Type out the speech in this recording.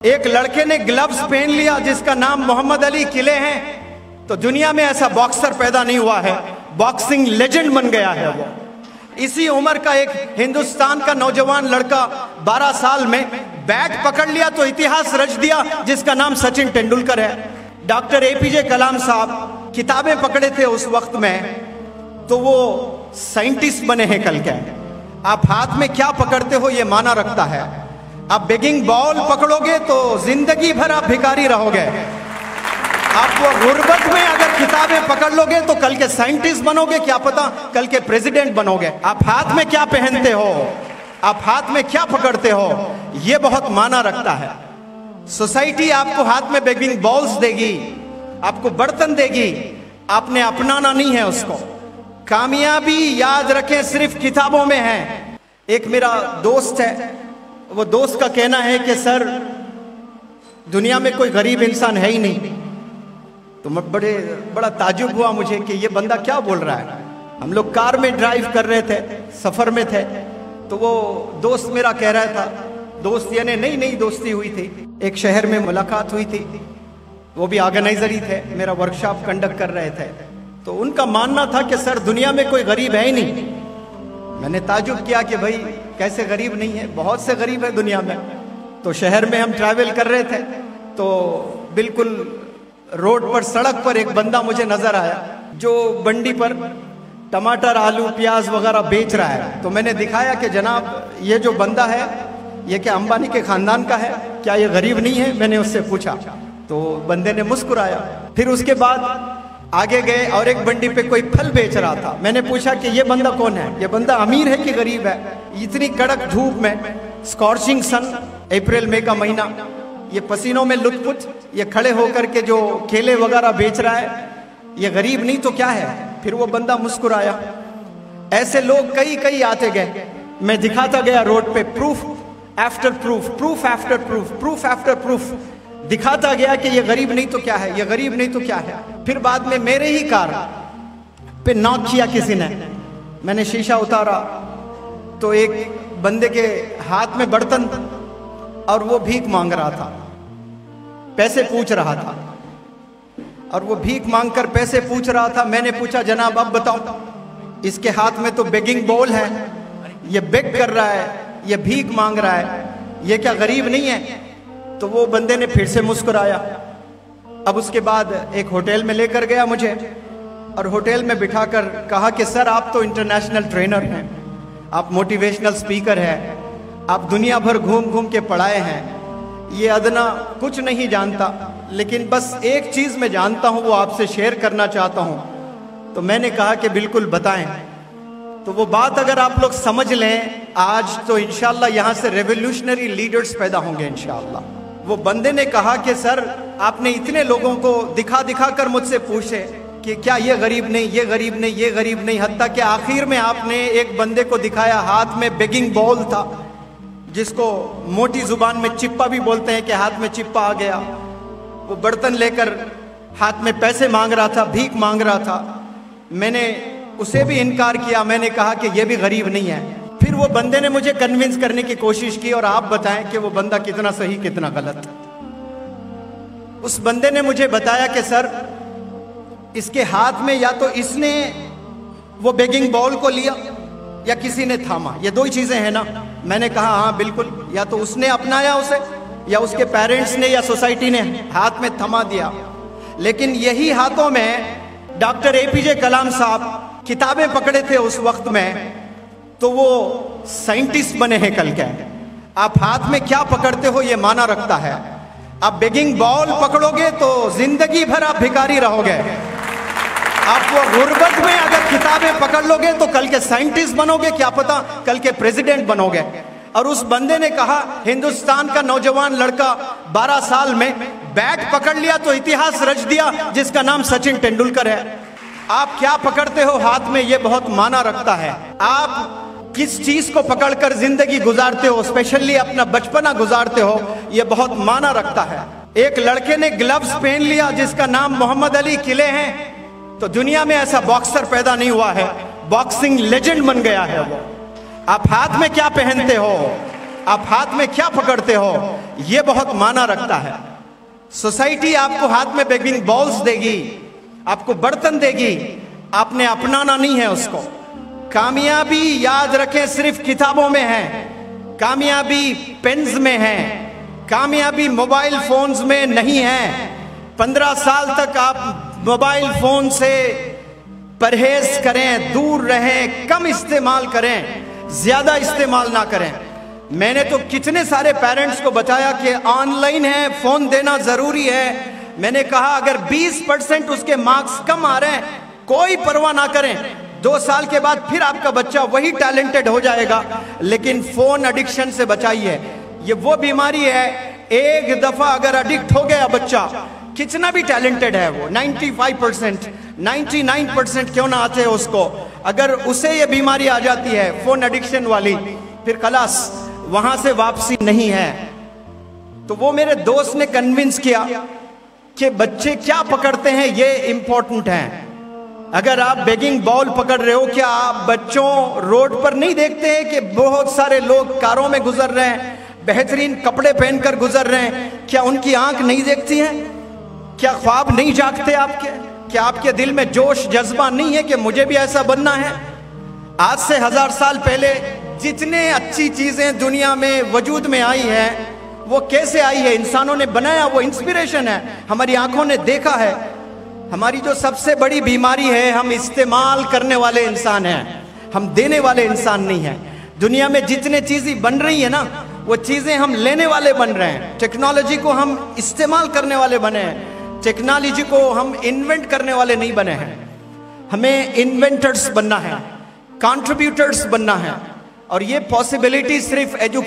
एक लड़के ने ग्लव्स पहन लिया जिसका नाम मोहम्मद अली किले हैं, तो दुनिया में ऐसा बॉक्सर पैदा नहीं हुआ है, बॉक्सिंग लेजेंड बन गया है वो। इसी उम्र का एक हिंदुस्तान का नौजवान लड़का 12 साल में बैट पकड़ लिया तो इतिहास रच दिया, जिसका नाम सचिन तेंदुलकर है। डॉक्टर एपीजे कलाम साहब किताबें पकड़े थे उस वक्त में, तो वो साइंटिस्ट बने हैं कल के। आप हाथ में क्या पकड़ते हो ये माना रखता है। आप बेगिंग बॉल पकड़ोगे तो जिंदगी भर आप भिखारी रहोगे। आप वो गुर्बत में अगर किताबें पकड़ लोगे तो कल के साइंटिस्ट बनोगे, क्या पता कल के प्रेसिडेंट बनोगे। आप हाथ में क्या पहनते हो, आप हाथ में क्या पकड़ते हो, ये बहुत माना रखता है। सोसाइटी आपको हाथ में बेगिंग बॉल्स देगी, आपको बर्तन देगी, आपने अपनाना नहीं है उसको। कामयाबी याद रखें सिर्फ किताबों में है। एक मेरा दोस्त है, वो दोस्त का कहना है कि सर दुनिया में कोई गरीब इंसान है ही नहीं। तो मैं बड़ा ताजुब हुआ मुझे कि ये बंदा क्या बोल रहा है। हम लोग कार में ड्राइव कर रहे थे, सफर में थे, तो वो दोस्त मेरा कह रहा था, दोस्त यानी नई दोस्ती हुई थी, एक शहर में मुलाकात हुई थी, वो भी ऑर्गेनाइजर ही थे, मेरा वर्कशॉप कंडक्ट कर रहे थे। तो उनका मानना था कि सर दुनिया में कोई गरीब है ही नहीं। मैंने ताजुब किया कि भाई कैसे गरीब नहीं है, बहुत से गरीब है दुनिया में। तो शहर में हम ट्रैवल कर रहे थे, तो बिल्कुल रोड पर, सड़क पर एक बंदा मुझे नजर आया जो बंडी पर टमाटर, आलू, प्याज वगैरह बेच रहा है। तो मैंने दिखाया कि जनाब ये जो बंदा है ये क्या अंबानी के खानदान का है, क्या ये गरीब नहीं है। मैंने उससे पूछा तो बंदे ने मुस्कुराया। फिर उसके बाद आगे गए और एक बंडी पे कोई फल बेच रहा था। मैंने पूछा कि ये बंदा कौन है, ये बंदा अमीर है कि गरीब है। इतनी कड़क धूप में, स्कॉर्चिंग सन, अप्रैल मई का महीना, ये पसीनों में लुटपुट, ये खड़े होकर के जो केले वगैरह बेच रहा है, ये गरीब नहीं तो क्या है। फिर वो बंदा मुस्कुराया। ऐसे लोग कई आते गए। मैं दिखाता गया रोड पे, proof after proof, proof after proof, proof after proof दिखाता गया कि ये गरीब नहीं तो क्या है, ये गरीब नहीं तो क्या है। फिर बाद में मेरे ही कार पे नॉक किया किसी ने। मैंने शीशा उतारा तो एक बंदे के हाथ में बर्तन और वो भीख मांग रहा था, पैसे पूछ रहा था, और वो भीख मांगकर पैसे पूछ रहा था। मैंने पूछा जनाब अब बताओ, इसके हाथ में तो बेगिंग बॉल है, ये बेग कर रहा है, ये भीख मांग रहा है, ये क्या गरीब नहीं है। तो वो बंदे ने फिर से मुस्कुराया। अब उसके बाद एक होटल में लेकर गया मुझे, और होटल में बिठाकर कहा कि सर आप तो इंटरनेशनल ट्रेनर हैं, आप मोटिवेशनल स्पीकर हैं, आप दुनिया भर घूम के पढ़ाए हैं, ये अदना कुछ नहीं जानता, लेकिन बस एक चीज मैं जानता हूं, वो आपसे शेयर करना चाहता हूं। तो मैंने कहा कि बिल्कुल बताएं। तो वो बात अगर आप लोग समझ लें आज, तो इंशाल्लाह यहां से रेवोल्यूशनरी लीडर्स पैदा होंगे इंशाल्लाह। वो बंदे ने कहा कि सर आपने इतने लोगों को दिखा कर मुझसे पूछे कि क्या ये गरीब नहीं, ये गरीब नहीं, ये गरीब नहीं, हत्ता कि आखिर में आपने एक बंदे को दिखाया हाथ में बेगिंग बॉल था, जिसको मोटी जुबान में चिप्पा भी बोलते हैं कि हाथ में चिप्पा आ गया। वो बर्तन लेकर हाथ में पैसे मांग रहा था, भीख मांग रहा था। मैंने उसे भी इनकार किया, मैंने कहा कि ये भी गरीब नहीं है। फिर वो बंदे ने मुझे कन्विंस करने की कोशिश की, और आप बताएं कि वो बंदा कितना सही कितना गलत। उस बंदे ने मुझे बताया कि सर इसके हाथ में या तो इसने वो बेगिंग बॉल को लिया या किसी ने थामा, ये दो ही चीजें हैं ना। मैंने कहा हाँ बिल्कुल, या तो उसने अपनाया उसे, या उसके पेरेंट्स ने या सोसाइटी ने हाथ में थमा दिया। लेकिन यही हाथों में डॉक्टर एपीजे कलाम साहब किताबें पकड़े थे उस वक्त में, तो वो साइंटिस्ट बने हैं कल के। आप हाथ में क्या पकड़ते हो ये माना रखता है। आप बेगिंग बॉल पकड़ोगे तो जिंदगी भर आप भिखारी रहोगे। आप वो गुर्बत में अगर किताबें पकड़ लोगे तो कल के साइंटिस्ट बनोगे, क्या पता कल के प्रेसिडेंट बनोगे। और उस बंदे ने कहा, हिंदुस्तान का नौजवान लड़का 12 साल में बैट पकड़ लिया तो इतिहास रच दिया, जिसका नाम सचिन तेंदुलकर है। आप क्या पकड़ते हो हाथ में ये बहुत माना रखता है। आप किस चीज को पकड़कर जिंदगी गुजारते हो, स्पेशली अपना बचपना गुजारते हो, ये बहुत माना रखता है। एक लड़के ने ग्लव्स पहन लिया जिसका नाम मोहम्मद अली किले हैं, तो दुनिया में ऐसा बॉक्सर पैदा नहीं हुआ है, बॉक्सिंग लेजेंड बन गया है वो। आप हाथ में क्या पहनते हो, आप हाथ में क्या पकड़ते हो, ये बहुत माना रखता है। सोसाइटी आपको हाथ में बेगिंग बॉल्स देगी, आपको बर्तन देगी, आपने अपनाना नहीं है उसको। कामयाबी याद रखें सिर्फ किताबों में है, कामयाबी पेन्स में है, कामयाबी मोबाइल फोन्स में नहीं है। 15 साल तक आप मोबाइल फोन से परहेज करें, दूर रहें, कम इस्तेमाल करें, ज्यादा इस्तेमाल ना करें। मैंने तो कितने सारे पेरेंट्स को बताया कि ऑनलाइन है, फोन देना जरूरी है। मैंने कहा अगर 20% उसके मार्क्स कम आ रहे हैं, कोई परवाह ना करें, 2 साल के बाद फिर आपका बच्चा वही टैलेंटेड हो जाएगा, लेकिन फोन एडिक्शन से बचाइए। ये वो बीमारी है, एक दफा अगर एडिक्ट हो गया बच्चा, कितना भी टैलेंटेड है वो, 95%, 99% क्यों ना आते हैं उसको, अगर उसे ये बीमारी आ जाती है फोन एडिक्शन वाली, फिर खलास, वहां से वापसी नहीं है। तो वो मेरे दोस्त ने कन्विंस किया कि बच्चे क्या पकड़ते हैं ये इंपॉर्टेंट है। अगर आप बेगिंग बॉल पकड़ रहे हो, क्या आप बच्चों रोड पर नहीं देखते हैं कि बहुत सारे लोग कारों में गुजर रहे हैं, बेहतरीन कपड़े पहनकर गुजर रहे हैं? क्या उनकी आंख नहीं देखती है? क्या ख्वाब नहीं जागते आपके? क्या आपके दिल में जोश जज्बा नहीं है कि मुझे भी ऐसा बनना है? आज से 1000 साल पहले जितने अच्छी चीजें दुनिया में वजूद में आई है, वो कैसे आई है? इंसानों ने बनाया, वो इंस्पिरेशन है, हमारी आंखों ने देखा है। हमारी जो सबसे बड़ी बीमारी है, हम इस्तेमाल करने वाले इंसान हैं, हम देने वाले इंसान नहीं हैं। दुनिया में जितने चीजें बन रही है ना, वो चीजें हम लेने वाले बन रहे हैं। टेक्नोलॉजी को हम इस्तेमाल करने वाले बने हैं, टेक्नोलॉजी को हम इन्वेंट करने वाले नहीं बने हैं। हमें इन्वेंटर्स बनना है, कंट्रीब्यूटर्स बनना है, और ये पॉसिबिलिटी सिर्फ एजुकेशन